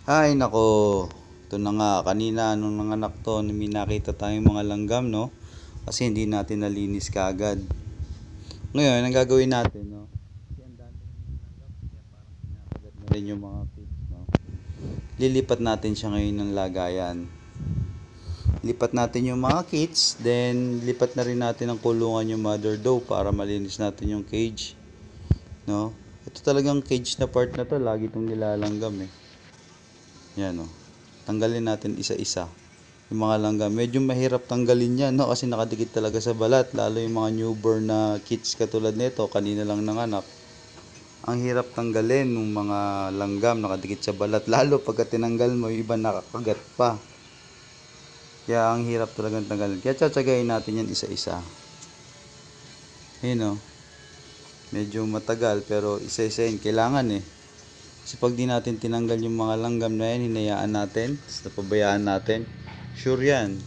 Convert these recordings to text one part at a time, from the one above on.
Ay nako, ito na nga, kanina nung nanganak to, may nakita tayong mga langgam, no? Kasi hindi natin nalinis kaagad. Ngayon, ang gagawin natin, no? Kasi ang dami ng langgam, kaya parang kinakagat na rin yung mga kids, no? Lilipat natin siya ngayon ng lagayan. Lipat natin yung mga kids, then lipat na rin natin ang kulungan yung mother doe para malinis natin yung cage, no? Ito talagang cage na part na to, lagi itong nilalanggam eh. Yan o. Tanggalin natin isa-isa. Yung mga langgam. Medyo mahirap tanggalin yan, no? Kasi nakadikit talaga sa balat. Lalo yung mga newborn na kids katulad nito, kanina lang nanganak. Ang hirap tanggalin ng mga langgam nakadikit sa balat. Lalo pagka tinanggal mo, yung iba nakakagat pa. Kaya ang hirap talagang tanggalin. Kaya tsatsagayin natin yan isa-isa. Yun o. Medyo matagal pero isa-isa yun. Kailangan eh. Kasi pag di natin tinanggal yung mga langgam na yan, hinayaan natin, napabayaan natin, sure yan,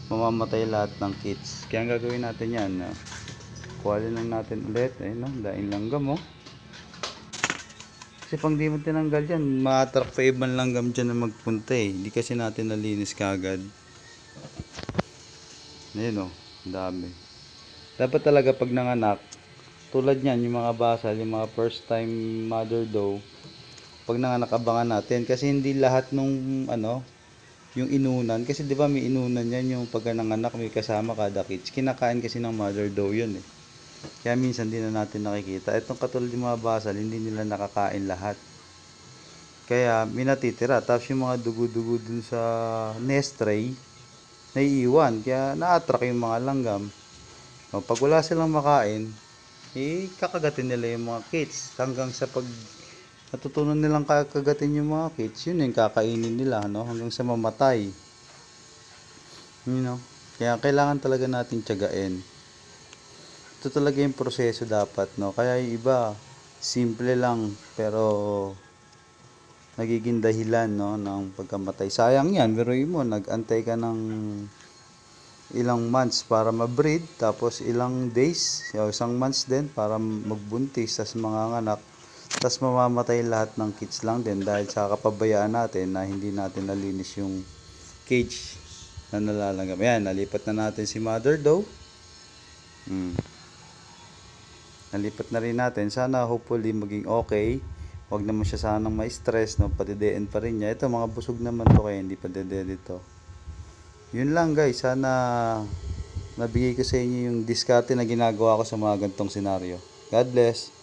mamamatay lahat ng kids. Kaya ang gagawin natin yan, kuhalin lang natin ulit, ayun no, daing langgam oh. Kasi pag di mo tinanggal yan, ma-attract pa ibang langgam dyan na magpunta eh. Hindi kasi natin nalinis kagad. Ayun oh, dami. Dapat talaga pag nanganak, tulad yan, yung mga basal, yung mga first time mother doe, pag nanganak abangan natin kasi hindi lahat nung yung inunan kasi 'di ba may inunan yan yung pag nanganak may kasama kada kids kinakain kasi ng mother doe yun eh, kaya minsan hindi na natin nakikita. Itong katulad yung mga basal hindi nila nakakain lahat kaya may natitira tapos yung mga dugo-dugo dun sa nest tray naiiwan kaya na-attract yung mga langgam. Pag wala silang makain kakagatin nila yung mga kids hanggang sa pag natutunan nilang kakagatin yung mga kids, yun yung kakainin nila, no? Hanggang sa mamatay. You know? Kaya kailangan talaga natin tiyagain. Ito talaga yung proseso dapat, no? Kaya yung iba, simple lang, pero nagiging dahilan, no? Ng pagkamatay. Sayang yan, biruin mo, nag-antay ka ng ilang months para ma-breed, tapos ilang days, isang months din para magbuntis, tas mga anak. Tapos mamamatay lahat ng kids lang din dahil sa kapabayaan natin na hindi natin nalinis yung cage na nalalanggam. Ayan, nalipat na natin si mother doe. Nalipat na rin natin. Sana hopefully maging okay. Huwag naman siya sanang ma-stress, no? Patidein pa rin niya. Ito, mga busog naman to kaya hindi patidein dito. Yun lang guys. Sana nabigay ko sa inyo yung diskarte na ginagawa ko sa mga gantong senaryo. God bless.